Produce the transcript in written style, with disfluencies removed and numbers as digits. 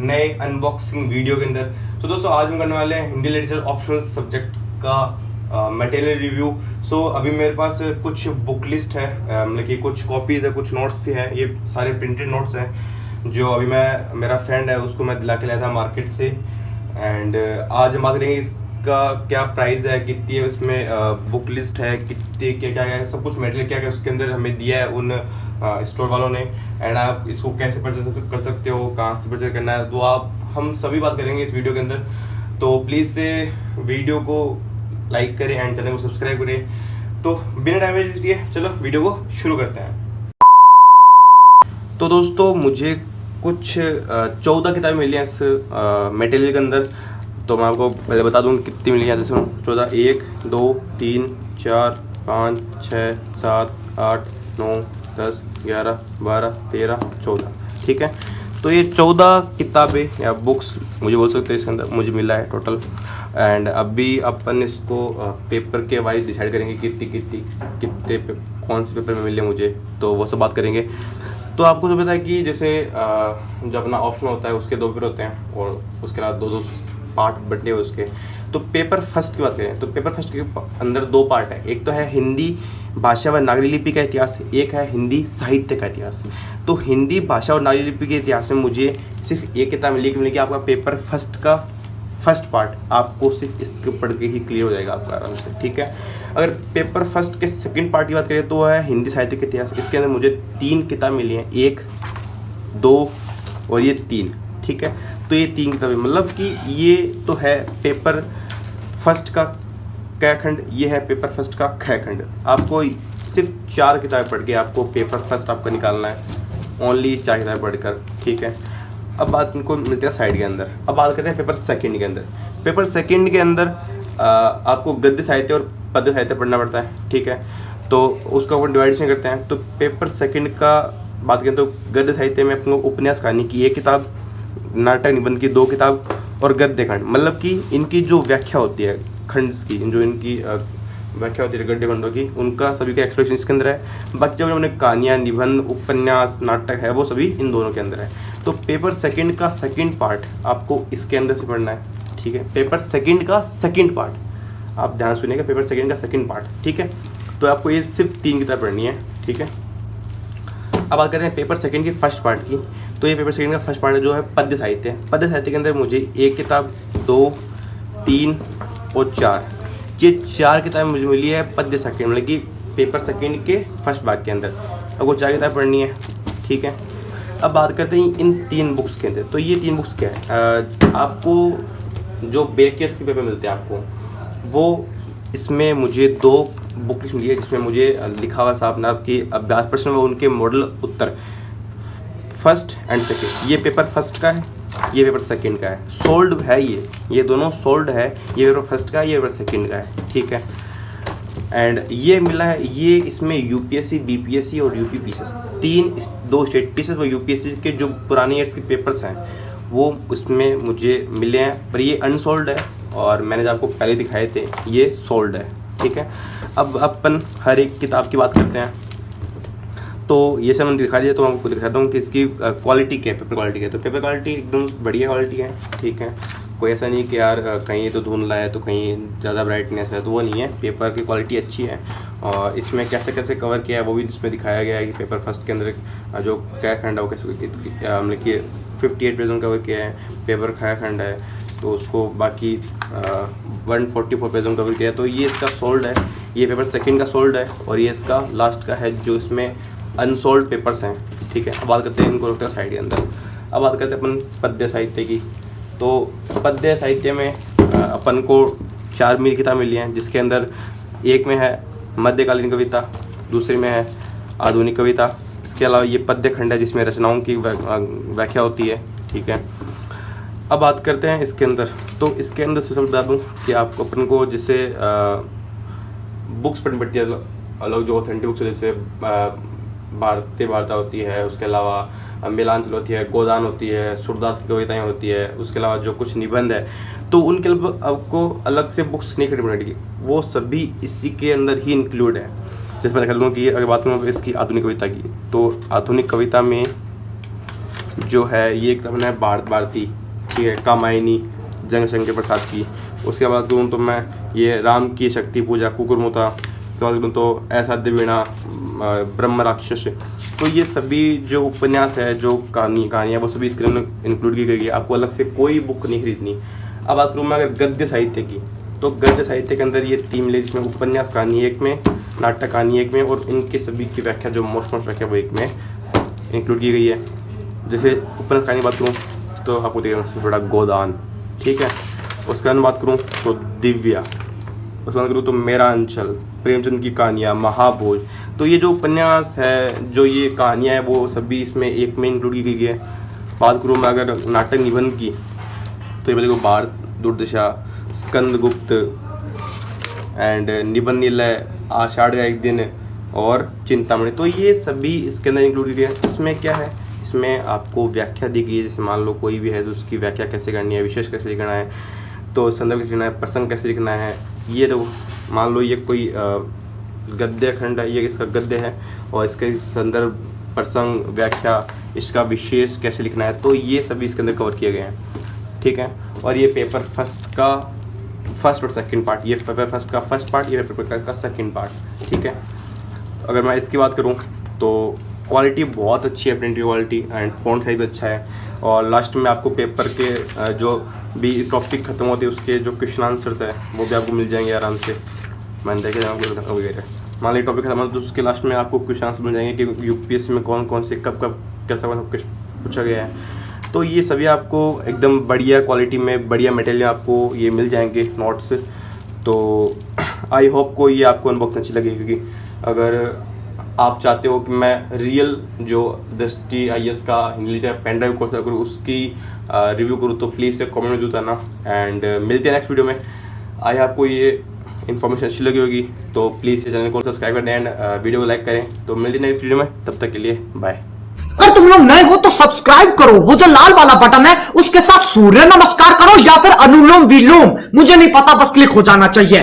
नए unboxing video के अंदर। तो दोस्तों आज हम करने वाले हैं हिंदी लिटरेचर ऑप्शनल सब्जेक्ट का मटेरियल रिव्यू। अभी मेरे पास कुछ बुक लिस्ट है, मतलब कि कुछ कॉपीज़ है, कुछ नोट्स हैं। ये सारे प्रिंटेड नोट्स हैं जो अभी मेरा फ्रेंड है उसको मैं दिला के लाया था मार्केट से। एंड आज हम बात करेंगे इसका क्या प्राइस है, कितनी है उसमें बुक लिस्ट है, कितने क्या क्या है, सब कुछ मटेरियल क्या क्या उसके अंदर हमें दिया है उन स्टोर वालों ने। एंड आप इसको कैसे परचेज कर सकते हो, कहाँ से परचेज करना है, तो हम सभी बात करेंगे इस वीडियो के अंदर। तो प्लीज़ से वीडियो को लाइक करें एंड चैनल को सब्सक्राइब करें। तो बिना टाइम वेस्ट किए चलो वीडियो को शुरू करते हैं। तो दोस्तों मुझे कुछ 14 किताबें मिली हैं इस मटेरियल के अंदर। तो मैं आपको पहले बता दूँ कितनी मिली है। जैसे 14, 1, 2, 3, 4, 5, 6, 7, 8, 9, 10, 11, 12, 13, 14, ठीक है। तो ये 14 किताबें या बुक्स मुझे बोल सकते हैं इसके अंदर मुझे मिला है टोटल। एंड अभी अपन इसको पेपर के वाइज डिसाइड करेंगे कितने कौन से पेपर में मिले मुझे, तो वो सब बात करेंगे। तो आपको तो पता है कि जैसे जब अपना ऑप्शन होता है उसके 2 पेपर होते हैं और उसके बाद 2 पार्ट बटे हुए उसके। तो पेपर फर्स्ट की बात करें तो पेपर फर्स्ट के अंदर 2 पार्ट है। एक तो है हिंदी भाषा व नागरी लिपि का इतिहास, एक है हिंदी साहित्य का इतिहास। तो हिंदी भाषा और नागरी लिपि के इतिहास में मुझे सिर्फ एक किताब मिली कि आपका पेपर फर्स्ट का फर्स्ट पार्ट आपको सिर्फ इसके पढ़ के ही क्लियर हो जाएगा आपका आराम से, ठीक है। अगर पेपर फर्स्ट के सेकंड पार्ट की बात करें तो है हिंदी साहित्य के इतिहास। इसके अंदर मुझे 3 किताब मिली हैं, 1, 2 और ये 3, ठीक है। तो ये 3 किताबें मतलब कि ये तो है पेपर फर्स्ट का क खंड, ये है पेपर फर्स्ट का ख खंड। आपको सिर्फ 4 किताबें पढ़ के आपको पेपर फर्स्ट आपका निकालना है, ओनली 4 किताबें पढ़कर, ठीक है। अब बात इनको मिलते हैं साइड के अंदर। अब बात करते हैं पेपर सेकंड के अंदर। पेपर सेकंड के अंदर आपको गद्य साहित्य और पद्य साहित्य पढ़ना पड़ता है, ठीक है। तो उसका अपन डिवाइडेशन करते हैं। तो पेपर सेकंड का बात करें तो गद्य साहित्य में अपने उपन्यास कहानी की 1 किताब, नाटक निबंध की 2 किताब और गद्य खंड, मतलब कि इनकी जो व्याख्या होती है खंड की, जो इनकी व्याख्या होती है गद्य खंडों की, उनका सभी का एक्सप्लेनेशन इसके अंदर है। बाकी जो हमने कहानियाँ, निबंध, उपन्यास, नाटक है वो सभी इन दोनों के अंदर है। तो पेपर सेकंड का सेकंड पार्ट आपको इसके अंदर से पढ़ना है, ठीक है। पेपर सेकंड का सेकंड पार्ट आप ध्यान सुनिएगा, पेपर सेकंड का सेकंड पार्ट, ठीक है। तो आपको ये सिर्फ 3 किताब पढ़नी है, ठीक है। अब बात करते हैं पेपर सेकंड के फर्स्ट पार्ट की। तो ये पेपर सेकंड का फर्स्ट पार्ट जो है पद्य साहित्य। पद्य साहित्य के अंदर मुझे 1 किताब, 2, 3 और 4, ये 4 किताबें मुझे मिली है पद्य सेकंड, मतलब कि पेपर सेकंड के फर्स्ट भाग के अंदर आपको 4 किताब पढ़नी है, ठीक है। अब बात करते हैं इन 3 बुक्स के अंदर। तो ये 3 बुक्स क्या है, आपको जो बेकेट्स के पेपर मिलते हैं आपको, वो इसमें मुझे 2 बुक लिस्ट मिली है जिसमें मुझे लिखा हुआ साहब नाम की अभ्यास प्रश्न व उनके model Uttar first and second. ये पेपर फर्स्ट का है, ये पेपर सेकंड का है, सोल्ड है ये दोनों सोल्ड है। ये पेपर फर्स्ट का है, ये पेपर सेकंड का है, ठीक है। एंड ये मिला है, ये इसमें यूपीएससी, बीपीएससी और यूपीपीसीएस 2 स्टेट पीसेस व यूपीएससी के जो पुराने ईयर्स के पेपर्स हैं वो उसमें मुझे मिले हैं, पर ये अनसोल्ड है और मैंने जो आपको पहले दिखाए थे ये सोल्ड है, ठीक है। अब अपन हर एक किताब की बात करते हैं। तो ये सब मैंने दिखा दिया, तो मैं आपको दिखाता हूँ कि इसकी क्वालिटी क्या है, पेपर क्वालिटी क्या है। तो पेपर क्वालिटी एकदम बढ़िया क्वालिटी है, ठीक है। कोई ऐसा नहीं कि यार कहीं तो धुंधला है तो कहीं ज़्यादा ब्राइटनेस है, तो वो नहीं है। पेपर की क्वालिटी अच्छी है और इसमें कैसे कैसे कवर किया है वो भी इसमें दिखाया गया है कि पेपर फर्स्ट के अंदर जो क खंड है वो कैसे मतलब कि 58 पेजों कवर किया है। पेपर ख खंड है तो उसको बाकी 144 पेजों कवर किया है। तो ये इसका सोल्ड है, ये पेपर सेकंड का सोल्ड है और ये इसका लास्ट का है जो इसमें अनसोल्ड पेपर्स हैं, ठीक है। अब बात करते हैं इनको रखते हैं साइड के अंदर। अब बात करते हैं अपन पद्य साहित्य की। तो पद्य साहित्य में अपन को 4 किताब मिली हैं जिसके अंदर एक में है मध्यकालीन कविता, दूसरे में है आधुनिक कविता, इसके अलावा ये पद्य खंड है जिसमें रचनाओं की व्याख्या होती है, ठीक है। अब बात करते हैं इसके अंदर। तो इसके अंदर सबसे बता दूँ कि आपको अपन को जैसे बुक्स पढ़नी पड़ती है अलग, जो ऑथेंटिक बुक्स जैसे भारतीय वार्ता होती है, उसके अलावा मिलांचल होती है, गोदान होती है, सूरदास की कविताएं होती है, उसके अलावा जो कुछ निबंध है, तो उनके आपको अलग से बुक्स नहीं खरीदनी पड़ेगी, वो सभी इसी के अंदर ही इंक्लूड है। जैसे मैं कह लूँगा कि अगर बात करूँ इसकी आधुनिक कविता की, तो आधुनिक कविता में जो है ये एकदम है भारत भारती, ठीक है, कामायनी जंगशंकर प्रसाद की। उसके बाद करूँ तो मैं ये राम की शक्ति पूजा कुकुरमुता, उसके बाद करूँ तो ऐसा दिवीणा ब्रह्म राक्षस। तो ये सभी जो उपन्यास है, जो कहानियाँ वो सभी इसके अंदर इंक्लूड की गई है। आपको अलग से कोई बुक नहीं खरीदनी। अब बात करूँ मैं अगर गद्य साहित्य की, तो गद्य साहित्य के अंदर ये 3 मिले, जिसमें उपन्यास कहानी एक में, नाटक कहानी एक में, और इनके सभी की व्याख्या जो मोस्ट व्याख्या वो एक में इंक्लूड की गई है। जैसे उपन्यास कहानी बात करूँ तो आपको देखना सबसे बड़ा गोदान, ठीक है। उसके बाद बात करूँ तो दिव्या, उसके बाद करूँ तो मेरा अंचल, प्रेमचंद की कहानियाँ, महाभोज। तो ये जो उपन्यास है, जो ये कहानियाँ हैं, वो सभी इसमें एक में इंक्लूड की गई है। बात करूँ मैं अगर नाटक निबंध की, तो ये देखो भारत दुर्दशा, स्कंदगुप्त एंड निबंध निलय, आषाढ़ का एक दिन और चिंतामणि। तो ये सभी इसके अंदर इंक्लूड की गई है। इसमें क्या है, इसमें आपको व्याख्या दी गई है। जैसे मान लो कोई भी है तो उसकी व्याख्या कैसे करनी है, विशेष कैसे लिखना है, तो संदर्भ कैसे लिखना है, प्रसंग कैसे लिखना है। ये तो मान लो ये कोई गद्य खंड है, ये इसका गद्य है, और इसके संदर्भ, प्रसंग, व्याख्या, इसका विशेष कैसे लिखना है, तो ये सभी इसके अंदर कवर किए गए हैं, ठीक है। और ये पेपर फर्स्ट का फर्स्ट और सेकंड पार्ट, ये पेपर फर्स्ट का फर्स्ट पार्ट, ये पेपर का सेकंड पार्ट, ठीक है। अगर मैं इसकी बात करूँ तो क्वालिटी बहुत अच्छी है, print quality and font size भी अच्छा है। और लास्ट में आपको पेपर के जो भी टॉपिक खत्म होते हैं उसके जो क्वेश्चन आंसर्स है वो भी आपको मिल जाएंगे आराम से। मैंने देखा वगैरह, मान लीजिए टॉपिक खत्म हो तो उसके लास्ट में आपको क्वेश्चन आंसर मिल जाएंगे कि यूपीएससी में कौन कौन से कब कब कैसा पूछा गया है। तो ये सभी आपको एकदम बढ़िया क्वालिटी में, बढ़िया मटेरियल आपको ये मिल जाएंगे नोट्स। तो आई होप को ये आपको अनबॉक्स अच्छी लगेगी, क्योंकि अगर आप चाहते हो कि मैं रियल जो दृष्टि IAS का हिंदी पेन ड्राइव कोर्स करूँ उसकी रिव्यू करूँ, तो प्लीज़ से कमेंट में बताना। एंड मिलते हैं नेक्स्ट वीडियो में। आई आपको ये इन्फॉर्मेशन अच्छी लगी होगी तो प्लीज़ चैनल को सब्सक्राइब करें एंड वीडियो को लाइक करें। तो मिलते हैं नेक्स्ट वीडियो में, तब तक के लिए बाय। अगर तुम लोग नए हो तो सब्सक्राइब करो, वो जो लाल वाला बटन है उसके साथ सूर्य नमस्कार करो या फिर अनुलोम विलोम, मुझे नहीं पता, बस क्लिक हो जाना चाहिए।